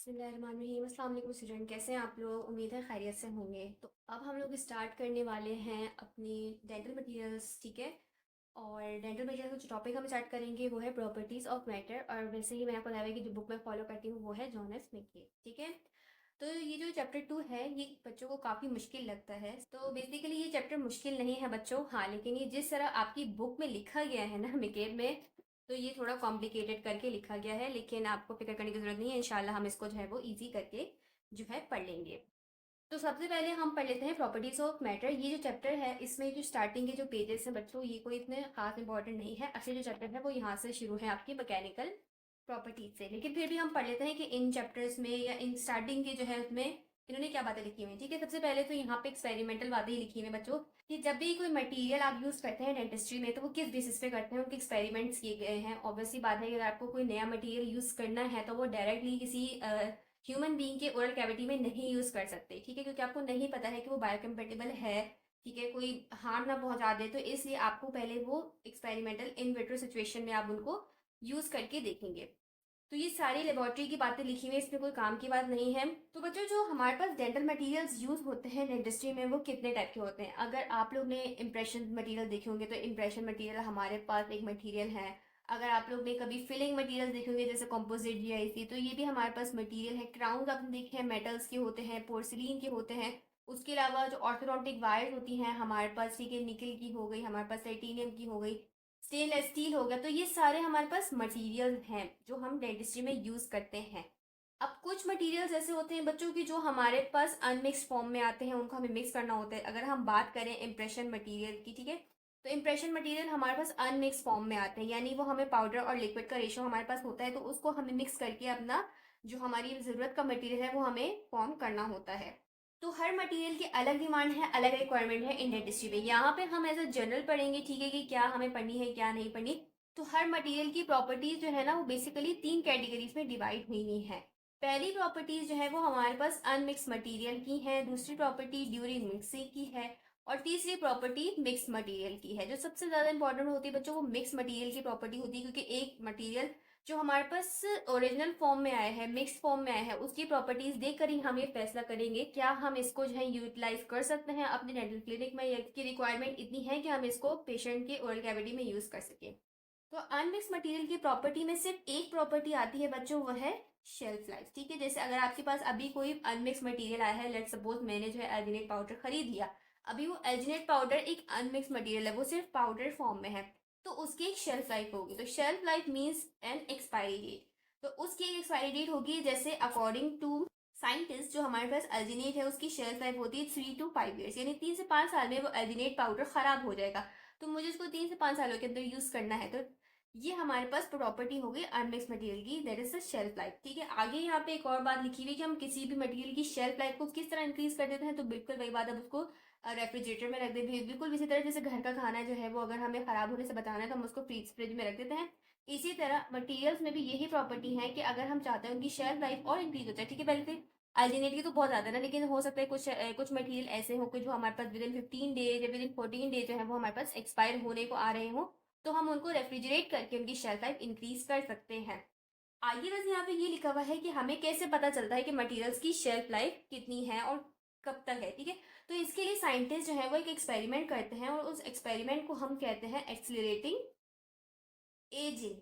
बिस्मिल्लाहिर्रहमानिर्रहीम। अस्सलाम वालेकुम स्टूडेंट, कैसे हैं आप लोग? उम्मीद है खैरियत से होंगे। तो अब हम लोग स्टार्ट करने वाले हैं अपनी डेंटल मटेरियल्स, ठीक है। और डेंटल मटेरियल का जो टॉपिक हम स्टार्ट करेंगे वो है प्रॉपर्टीज़ ऑफ मैटर। और वैसे ही मैंने आपको बताया कि जो बुक मैं फॉलो करती हूँ वो है जॉन एफ स्मिथ की, ठीक है। तो ये जो चैप्टर 2 है ये बच्चों को काफ़ी मुश्किल लगता है। तो बेसिकली ये चैप्टर मुश्किल नहीं है बच्चों, हाँ, लेकिन ये जिस तरह आपकी बुक में लिखा गया है ना मिकेब में, तो ये थोड़ा कॉम्प्लिकेटेड करके लिखा गया है। लेकिन आपको फिक्र करने की ज़रूरत नहीं है, इंशाल्लाह हम इसको जो है वो ईजी करके जो है पढ़ लेंगे। तो सबसे पहले हम पढ़ लेते हैं प्रॉपर्टीज ऑफ मैटर। ये जो चैप्टर है इसमें जो स्टार्टिंग के जो पेजेस हैं बच्चों, ये कोई इतने खास इंपॉर्टेंट नहीं है। असली जो चैप्टर है वो यहाँ से शुरू है आपकी मैकेनिकल प्रॉपर्टीज से। लेकिन फिर भी हम पढ़ लेते हैं कि इन चैप्टर्स में या इन स्टार्टिंग के जो है उसमें इन्होंने क्या बातें लिखी हुई हैं, ठीक है। सबसे पहले तो यहाँ पे एक्सपेरिमेंटल बातें ही लिखी हुई हैं बच्चों, कि जब भी कोई मटेरियल आप यूज़ करते हैं डेंटिस्ट्री में तो वो किस बेसिस पे करते हैं, उनके एक्सपेरिमेंट्स किए गए हैं। ऑब्वियसली बात है कि अगर आपको कोई नया मटेरियल यूज़ करना है तो वो डायरेक्टली किसी ह्यूमन बीइंग के ओरल कैविटी में नहीं यूज़ कर सकते, ठीक है, क्योंकि आपको नहीं पता है कि वो बायोकम्पेटेबल है, ठीक है, कोई हार्म ना पहुंचा दे। तो इसलिए आपको पहले वो एक्सपेरिमेंटल इन विट्रो सिचुएशन में आप उनको यूज़ करके देखेंगे। तो ये सारी लेबोरेटरी की बातें लिखी हुई है, इसमें कोई काम की बात नहीं है। तो बच्चों जो हमारे पास डेंटल मटेरियल्स यूज़ होते हैं डेंटिस्ट्री में वो कितने टाइप के होते हैं? अगर आप लोग ने इम्प्रेशन मटेरियल देखे होंगे तो इम्प्रेशन मटेरियल हमारे पास एक मटेरियल है। अगर आप लोग ने कभी फिलिंग मटेरियल देखे होंगे जैसे कॉम्पोजिट जीआईसी, तो ये भी हमारे पास मटेरियल है। क्राउन आपने देखे हैं, मेटल्स के होते हैं, पोर्सिलीन के होते हैं। उसके अलावा जो ऑर्थोडोंटिक वायर्स होती हैं हमारे पास, ठीक है, निकल की हो गई, हमारे पास टाइटेनियम की हो गई, स्टेनलेस स्टील हो गया। तो ये सारे हमारे पास मटेरियल हैं जो हम डेंटिस्ट्री में यूज करते हैं। अब कुछ मटेरियल्स ऐसे होते हैं बच्चों की जो हमारे पास अनमिक्स फॉर्म में आते हैं, उनको हमें मिक्स करना होता है। अगर हम बात करें इम्प्रेशन मटेरियल की, ठीक है, तो इम्प्रेशन मटेरियल हमारे पास अनमिक्स फॉर्म में आते हैं, यानी वो हमें पाउडर और लिक्विड का रेशो हमारे पास होता है, तो उसको हमें मिक्स करके अपना जो हमारी ज़रूरत का मटेरियल है वो हमें फॉर्म करना होता है। तो हर मटेरियल की अलग डिमांड है, अलग रिक्वायरमेंट है इन डेंटिस्ट्री में। यहाँ पे हम एज अ जनरल पढ़ेंगे, ठीक है, कि क्या हमें पढ़नी है क्या नहीं पढ़नी। तो हर मटेरियल की प्रॉपर्टीज जो है ना वो बेसिकली 3 कैटेगरीज में डिवाइड हुई हुई है। पहली प्रॉपर्टीज जो है वो हमारे पास अनमिक्स मटेरियल की है, दूसरी प्रॉपर्टी ड्यूरिंग मिक्सिंग की है, और तीसरी प्रॉपर्टी मिक्स मटेरियल की है। जो सबसे ज्यादा इंपॉर्टेंट होती है बच्चों वो मिक्स मटेरियल की प्रॉपर्टी होती है, क्योंकि एक मटेरियल जो हमारे पास ओरिजिनल फॉर्म में आया है, मिक्स फॉर्म में आया है, उसकी प्रॉपर्टीज देखकर ही हम ये फैसला करेंगे क्या हम इसको जो है यूटिलाइज कर सकते हैं अपने डेंटल क्लिनिक में, या इसकी रिक्वायरमेंट इतनी है कि हम इसको पेशेंट के ओरल कैविटी में यूज कर सकें। तो अनमिक्स मटेरियल की प्रॉपर्टी में सिर्फ एक प्रॉपर्टी आती है बच्चों, वो है शेल्फ लाइफ, ठीक है। जैसे अगर आपके पास अभी कोई अनमिक्स मटेरियल आया है, लेट सपोज मैंने जो है एल्जिनेट पाउडर खरीद लिया, अभी वो एल्जिनेट पाउडर एक अनमिक्स मटेरियल है, वो सिर्फ पाउडर फॉर्म में है, तो उसकी एक शेल्फ लाइफ होगी। तो shelf life means an expiry date. तो उसकी एक एक्सपायरी डेट होगी, जैसे अकॉर्डिंग टू साइंटिस्ट जो हमारे पास एल्जिनेट है उसकी शेल्फ लाइफ होती है 3 to 5 years, यानी 3 से 5 साल में वो एल्जिनेट पाउडर खराब हो जाएगा। तो मुझे इसको 3 से 5 सालों के अंदर यूज करना है, तो ये हमारे पास प्रॉपर्टी हो गई अनमिक्स मटेरियल की, that is the shelf life, ठीक है। आगे यहाँ पे एक और बात लिखी हुई है कि हम किसी भी मटेरियल की शेल्फ लाइफ को किस तरह इंक्रीज कर देते हैं। तो बिल्कुल वही बात, अब उसको रेफ्रिजरेटर में रख देते हैं, बिल्कुल इसी तरह जैसे घर का खाना जो है वो अगर हमें खराब होने से बचाना है तो हम उसको फ्रिज में रख देते हैं। इसी तरह मटेरियल्स में भी यही प्रॉपर्टी है कि अगर हम चाहते हैं उनकी शेल्फ लाइफ और इंक्रीज हो जाए, ठीक है। पहले से अल्जीनेट की तो बहुत ज्यादा ना, लेकिन हो सकता है कुछ मटेरियल ऐसे हो कि जो हमारे पास विदिन 15 डेज या विदिन 14 डेज जो है वो हमारे पास एक्सपायर होने को आ रहे हो, तो हम उनको रेफ्रिजरेट करके उनकी शेल्फ लाइफ इंक्रीज कर सकते हैं। आगे बस यहाँ पे ये लिखा हुआ है कि हमें कैसे पता चलता है कि मटेरियल्स की शेल्फ लाइफ कितनी है और कब तक है, ठीक है। तो इसके लिए साइंटिस्ट जो है वो एक एक्सपेरिमेंट करते हैं, और उस एक्सपेरिमेंट को हम कहते हैं एक्सीलरेटिंग एजिंग,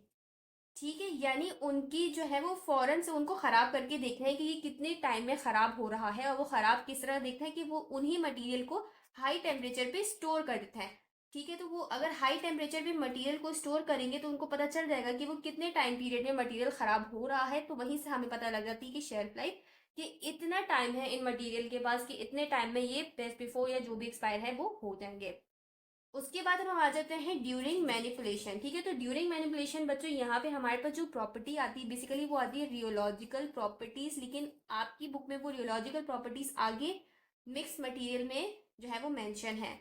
ठीक है। यानी उनकी जो है वो फौरन से उनको खराब करके देखना है कि ये कितने टाइम में खराब हो रहा है, और वो खराब किस तरह देखना है कि वो उन्हीं मटेरियल को हाई टेम्परेचर पे स्टोर कर देता है, ठीक है। तो वो अगर हाई टेम्परेचर पे मटेरियल को स्टोर करेंगे तो उनको पता चल जाएगा कि वो कितने टाइम पीरियड में मटेरियल खराब हो रहा है। तो वहीं से हमें पता लग जाती है कि शेल्फ लाइफ, कि इतना टाइम है इन मटेरियल के पास कि इतने टाइम में ये बेस्ट बिफोर या जो भी एक्सपायर है वो हो जाएंगे। उसके बाद हम आ जाते हैं ड्यूरिंग मैनिपुलेशन, ठीक है। तो ड्यूरिंग मैनिपुलेशन बच्चों यहाँ पे हमारे पास जो प्रॉपर्टी आती है बेसिकली वो आती है रियोलॉजिकल प्रॉपर्टीज, लेकिन आपकी बुक में वो रियोलॉजिकल प्रॉपर्टीज आगे मिक्स मटेरियल में जो है वो मेंशन है।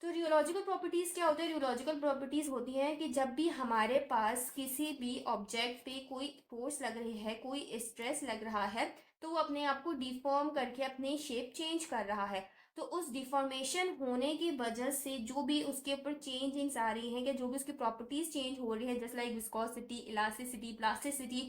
तो रियोलॉजिकल प्रॉपर्टीज क्या होता है? रियोलॉजिकल प्रॉपर्टीज होती हैं कि जब भी हमारे पास किसी भी ऑब्जेक्ट पे कोई फोर्स लग रही है, कोई स्ट्रेस लग रहा है, तो वो अपने आप को डिफॉर्म करके अपनी शेप चेंज कर रहा है। तो उस डिफॉर्मेशन होने की वजह से जो भी उसके ऊपर चेंजिंग्स आ रही हैं, या जो भी उसकी प्रॉपर्टीज चेंज हो रही है, जैसे लाइक विस्कोसिटी, इलास्टिसिटी, प्लास्टिसिटी,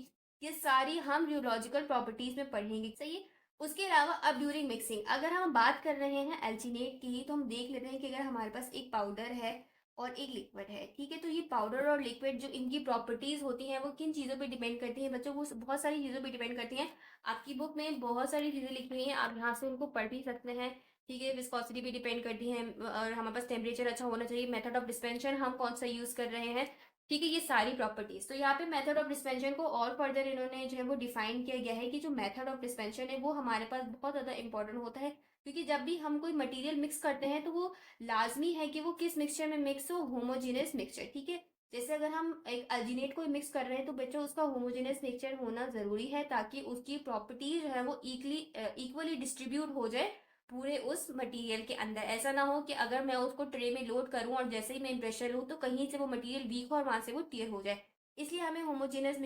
ये सारी हम रियोलॉजिकल प्रॉपर्टीज में पढ़ेंगे, सही है। उसके अलावा अब ड्यूरिंग मिक्सिंग अगर हम बात कर रहे हैं एल्चिनेट की, तो हम देख लेते हैं कि अगर हमारे पास एक पाउडर है और एक लिक्विड है, ठीक है, तो ये पाउडर और लिक्विड जो इनकी प्रॉपर्टीज होती हैं वो किन चीज़ों पे डिपेंड करती हैं बच्चों, वो बहुत सारी चीज़ों पे डिपेंड करती हैं। आपकी बुक में बहुत सारी चीज़ें लिखी हुई हैं, आप यहाँ से उनको पढ़ भी सकते हैं, ठीक है। विस्कोसिटी भी डिपेंड करती है, और हमारे पास टेम्परेचर अच्छा होना चाहिए, मेथड ऑफ डिस्पेंशन हम कौन सा यूज़ कर रहे हैं, ठीक है, ये सारी प्रॉपर्टीज। तो यहाँ पे मेथड ऑफ डिस्पेंशन को और फर्दर इन्होंने जो है वो डिफाइन किया गया है कि जो मेथड ऑफ डिस्पेंशन है वो हमारे पास बहुत ज़्यादा इंपॉर्टेंट होता है, क्योंकि जब भी हम कोई मटेरियल मिक्स करते हैं तो वो लाजमी है कि वो किस मिक्सचर में मिक्स हो, होमोजीनियस मिक्सचर, ठीक है। जैसे अगर हम एक अल्जीनेट को मिक्स कर रहे हैं तो बच्चों उसका होमोजीनियस मिक्सचर होना ज़रूरी है, ताकि उसकी प्रॉपर्टी जो है वो इक्वली डिस्ट्रीब्यूट हो जाए पूरे उस मटेरियल के अंदर। ऐसा ना हो कि अगर मैं उसको ट्रे में लोड करूं और जैसे ही मैं इम्प्रेशर लूँ तो कहीं से वो मटेरियल वीक हो और वहां से वो टीयर हो जाए। इसलिए हमें होमोजेनस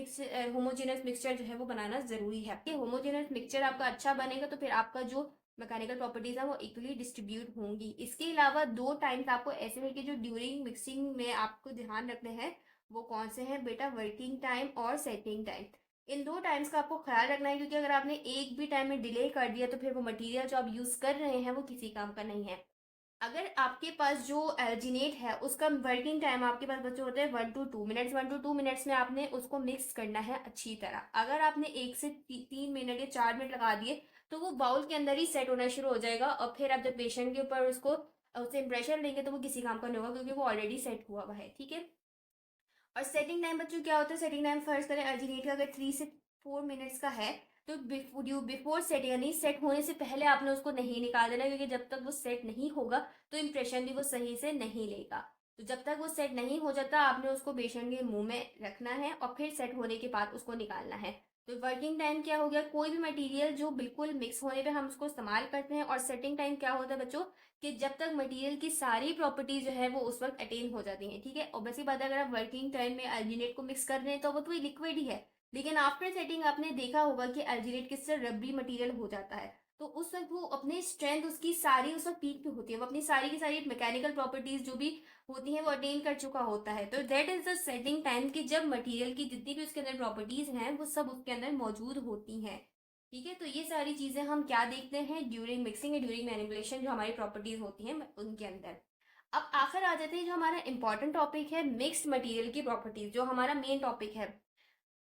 मिक्सचर जो है वो बनाना जरूरी है। ये होमोजेनस मिक्सचर आपका अच्छा बनेगा तो फिर आपका जो मैकेनिकल प्रॉपर्टीज है वो इक्वली डिस्ट्रीब्यूट होंगी। इसके अलावा दो टाइम्स आपको ऐसे है कि जो ड्यूरिंग मिक्सिंग में आपको ध्यान रखने हैं, वो कौन से हैं बेटा, वर्किंग टाइम और सेटिंग टाइम। इन दो टाइम्स का आपको ख्याल रखना है, क्योंकि अगर आपने एक भी टाइम में डिले कर दिया तो फिर वो मटेरियल जो आप यूज़ कर रहे हैं वो किसी काम का नहीं है। अगर आपके पास जो एल्जिनेट है उसका वर्किंग टाइम आपके पास बच्चे होते हैं 1 to 2 मिनट्स, 1 to 2 मिनट्स में आपने उसको मिक्स करना है अच्छी तरह। अगर आपने 1 से 3 मिनट या 4 मिनट लगा दिए तो वो बाउल के अंदर ही सेट होना शुरू हो जाएगा, और फिर आप जब पेशेंट के ऊपर उसको उससे इम्प्रेशन लेंगे तो वो किसी काम का नहीं होगा, क्योंकि वो ऑलरेडी सेट हुआ हुआ है, ठीक है। और सेटिंग टाइम बच्चों क्या होता है, सेटिंग टाइम फर्स्ट करें अर्जिनेट का अगर 3 से 4 मिनट्स का है तो बिफोर सेट यानी सेट होने से पहले आपने उसको नहीं निकाल देना, क्योंकि जब तक वो सेट नहीं होगा तो इम्प्रेशन भी वो सही से नहीं लेगा। तो जब तक वो सेट नहीं हो जाता आपने उसको पेशेंट के मुंह में रखना है और फिर सेट होने के बाद उसको निकालना है। तो वर्किंग टाइम क्या हो गया, कोई भी मटेरियल जो बिल्कुल मिक्स होने पे हम उसको इस्तेमाल करते हैं। और सेटिंग टाइम क्या होता है बच्चों, कि जब तक मटेरियल की सारी प्रॉपर्टीज जो है वो उस वक्त अटेन हो जाती हैं, ठीक है। और वैसी बात है, अगर आप वर्किंग टाइम में अल्जीनेट को मिक्स कर रहे हैं तो वो तो लिक्विड ही है, लेकिन आफ्टर सेटिंग आपने देखा होगा कि अल्जीनेट किससे रबरी मटेरियल हो जाता है। तो उस वक्त वो अपने स्ट्रेंथ उसकी सारी उस वक्त पीक पे होती है, वो अपनी सारी की सारी मैकेनिकल प्रॉपर्टीज जो भी होती हैं वो अटेन कर चुका होता है। तो that is the setting time की जब मटेरियल की जितनी भी उसके अंदर प्रॉपर्टीज हैं वो सब उसके अंदर मौजूद होती हैं, ठीक है। तो ये सारी चीज़ें हम क्या देखते हैं ड्यूरिंग मिक्सिंग या ड्यूरिंग मैनिपुलेशन, जो हमारी प्रॉपर्टीज होती हैं उनके अंदर। अब आखिर आ जाते हैं जो हमारा इंपॉर्टेंट टॉपिक है, मिक्स्ड मटेरियल की प्रॉपर्टीज, जो हमारा मेन टॉपिक है।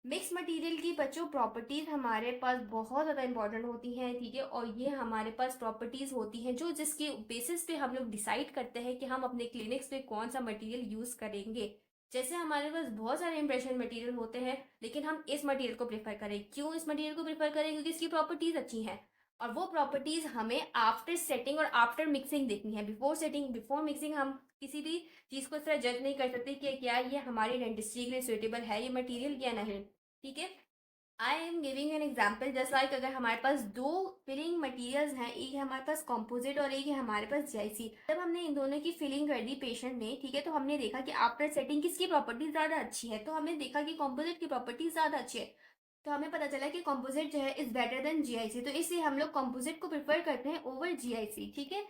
मिक्स मटेरियल की बच्चों प्रॉपर्टीज हमारे पास बहुत ज़्यादा इंपॉर्टेंट होती हैं, ठीक है। और ये हमारे पास प्रॉपर्टीज होती हैं जो जिसके बेसिस पे हम लोग डिसाइड करते हैं कि हम अपने क्लिनिक्स पे कौन सा मटेरियल यूज़ करेंगे। जैसे हमारे पास बहुत सारे इंप्रेशन मटेरियल होते हैं, लेकिन हम इस मटेरियल को प्रेफर करें, क्यों इस मटेरियल को प्रेफर करें, क्योंकि इसकी प्रॉपर्टीज अच्छी हैं। और वो प्रॉपर्टीज हमें आफ्टर सेटिंग और आफ्टर मिक्सिंग देखनी है। बिफोर सेटिंग बिफोर मिक्सिंग हम किसी भी चीज़ को इस तरह जज नहीं कर सकते कि क्या ये हमारी डेंटिस्ट्री के लिए सुटेबल है ये मटेरियल या नहीं, ठीक है। I am giving an example just like अगर हमारे पास दो फिलिंग मटेरियल्स हैं, एक है हमारे पास कॉम्पोजिट और एक है हमारे पास जीआईसी। जब हमने इन दोनों की फिलिंग कर दी पेशेंट ने, ठीक है, तो हमने देखा कि आफ्टर सेटिंग किसकी प्रॉपर्टी ज़्यादा अच्छी है, तो हमने देखा कि कॉम्पोजिट की प्रॉपर्टी ज़्यादा अच्छी है। तो हमें पता चला कि कॉम्पोजिट जो है इज़ बेटर देन जीआईसी, तो इसलिए हम लोग कॉम्पोजिट को प्रेफर करते हैं ओवर जीआईसी, ठीक है।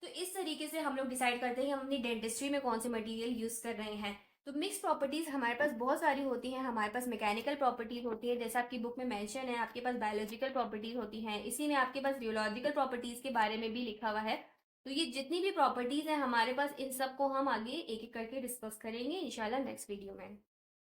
तो इस तरीके से हम लोग डिसाइड करते हैं कि हम अपनी डेंटिस्ट्री में कौन से मटेरियल यूज़ कर रहे हैं। तो मिक्स प्रॉपर्टीज़ हमारे पास बहुत सारी होती हैं। हमारे पास मैकेनिकल प्रॉपर्टीज़ होती है, जैसे आपकी बुक में मेंशन है, आपके पास बायोलॉजिकल प्रॉपर्टीज़ होती हैं, इसी में आपके पास रियोलॉजिकल प्रॉपर्टीज़ के बारे में भी लिखा हुआ है। तो ये जितनी भी प्रॉपर्टीज़ हैं हमारे पास, इन सब को हम आगे एक एक करके डिस्कस करेंगे इंशाल्लाह नेक्स्ट वीडियो में।